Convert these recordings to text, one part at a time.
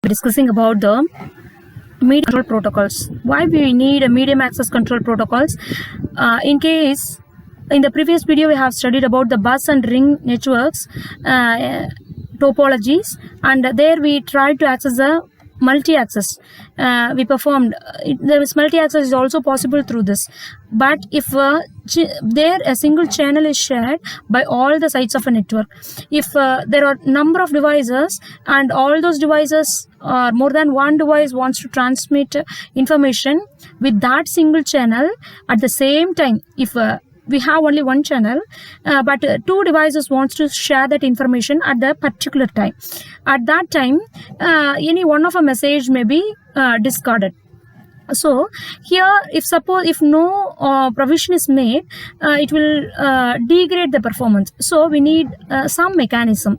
Discussing about the medium control protocols. Why we need a medium access control protocols? In the previous video we have studied about the bus and ring networks topologies, and there we tried to access the multi-access. We performed this multi-access is also possible through this, but if there a single channel is shared by all the sites of a network, if there are number of devices and all those devices or more than one device wants to transmit information with that single channel at the same time, if we have only one channel, but two devices wants to share that information at the particular time. At that time, any one of a message may be discarded. So here, if no provision is made, it will degrade the performance. So we need some mechanism.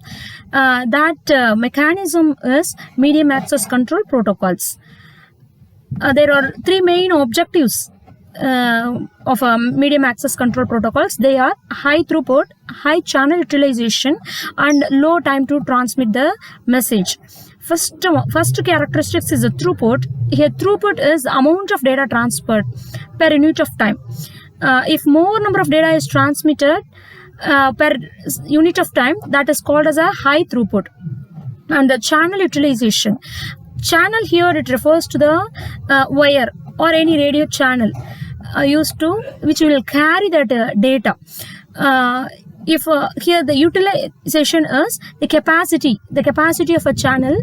That mechanism is medium access control protocols. There are three main objectives of medium access control protocols. They are high throughput, high channel utilization, and low time to transmit the message. First characteristics is the throughput. Here throughput is the amount of data transferred per unit of time. If more number of data is transmitted per unit of time, that is called as a high throughput. And the channel utilization. Channel here, it refers to the wire or any radio channel used to which will carry that data. If here the utilization is the capacity of a channel,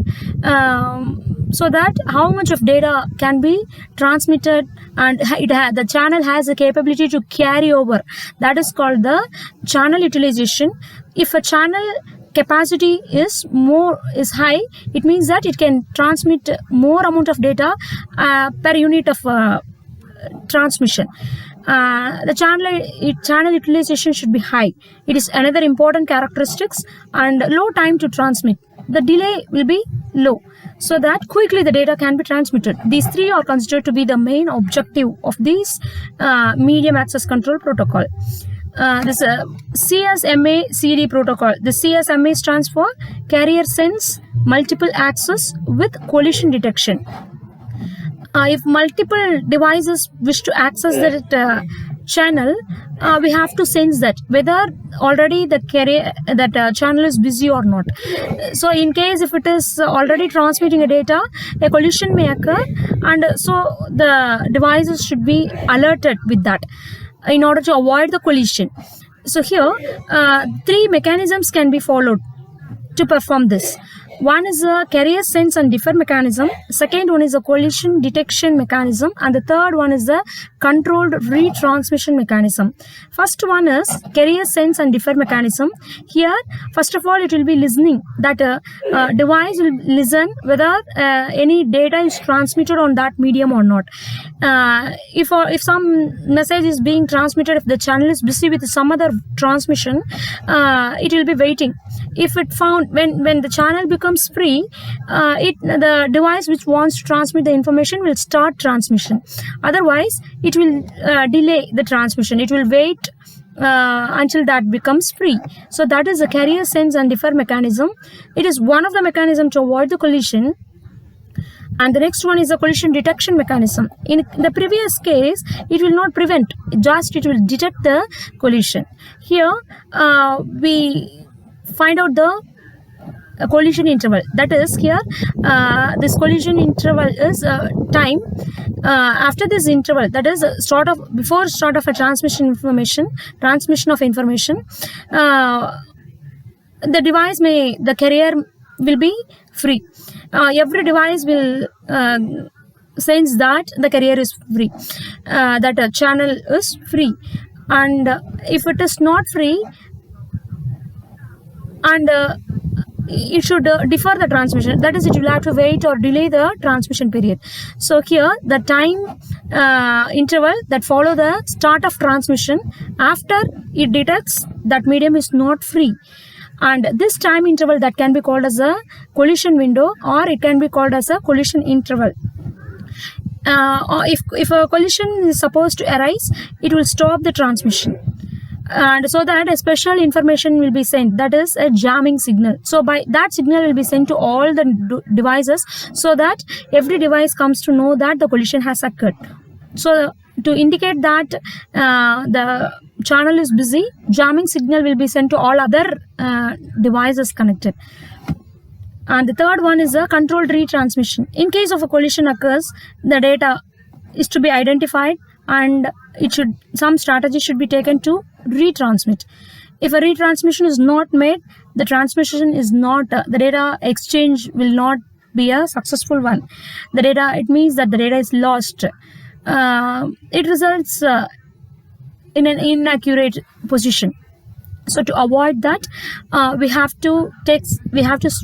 so that how much of data can be transmitted, and the channel has the capability to carry over. That is called the channel utilization. If a channel capacity is high, it means that it can transmit more amount of data per unit of transmission. The channel utilization should be high. It is another important characteristics. And low time to transmit. The delay will be low, so that quickly the data can be transmitted. These three are considered to be the main objective of this medium access control protocol. This csma CD protocol. The csma stands for carrier sense multiple access with collision detection. If multiple devices wish to access that channel, we have to sense that whether already the channel is busy or not. So in case if it is already transmitting a data, a collision may occur, and so the devices should be alerted with that in order to avoid the collision. So here three mechanisms can be followed to perform this. One is a carrier sense and differ mechanism. Second one is a collision detection mechanism, and the third one is the controlled retransmission mechanism. First one is carrier sense and differ mechanism. Here, first of all, it will be listening. That device will listen whether any data is transmitted on that medium or not. If some message is being transmitted, if the channel is busy with some other transmission, it will be waiting. If it found when the channel becomes free, the device which wants to transmit the information will start transmission. Otherwise, it will delay the transmission. It will wait until that becomes free. So that is the carrier sense and differ mechanism. It is one of the mechanism to avoid the collision. And the next one is the collision detection mechanism. In the previous case, it will not prevent, just it will detect the collision. Here, we find out the collision interval. That is here, this collision interval is time. After this interval, that is before start of a transmission of information, the carrier will be free. Every device will sense that the carrier is free, that a channel is free, and if it is not free, and it should defer the transmission. That is, it will have to wait or delay the transmission period. So here, the time interval that follow the start of transmission after it detects that medium is not free. And this time interval that can be called as a collision window, or it can be called as a collision interval. Or if a collision is supposed to arise, it will stop the transmission. and so that a special information will be sent, that is a jamming signal. So by that signal will be sent to all the devices, so that every device comes to know that the collision has occurred. So to indicate that the channel is busy, jamming signal will be sent to all other devices connected. And the third one is a controlled retransmission. In case of a collision occurs, the data is to be identified, and some strategy should be taken to retransmit. If a retransmission is not made, the transmission is not, the data exchange will not be a successful one. It means that the data is lost. It results in an inaccurate position. So to avoid that, we have to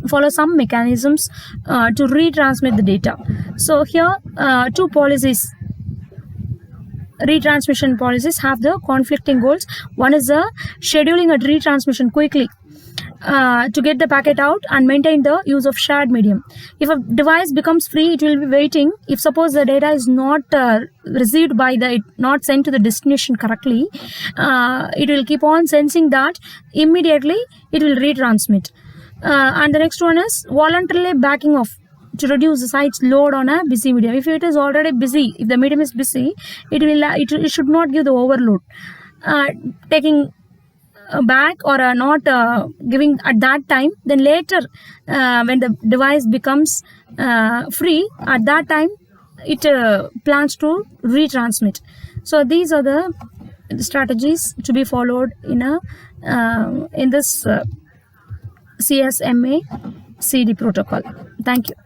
follow some mechanisms to retransmit the data. So here, two policies, retransmission policies, have the conflicting goals. One is scheduling a retransmission quickly to get the packet out and maintain the use of shared medium. If a device becomes free, it will be waiting. If suppose the data is not received by not sent to the destination correctly, it will keep on sensing that immediately it will retransmit. And the next one is voluntarily backing off to reduce the site's load on a busy medium. If it is already busy, if the medium is busy, it should not give the overload. Taking back or not giving at that time, then later when the device becomes free, at that time it plans to retransmit. So these are the strategies to be followed in this csma CD protocol. Thank you.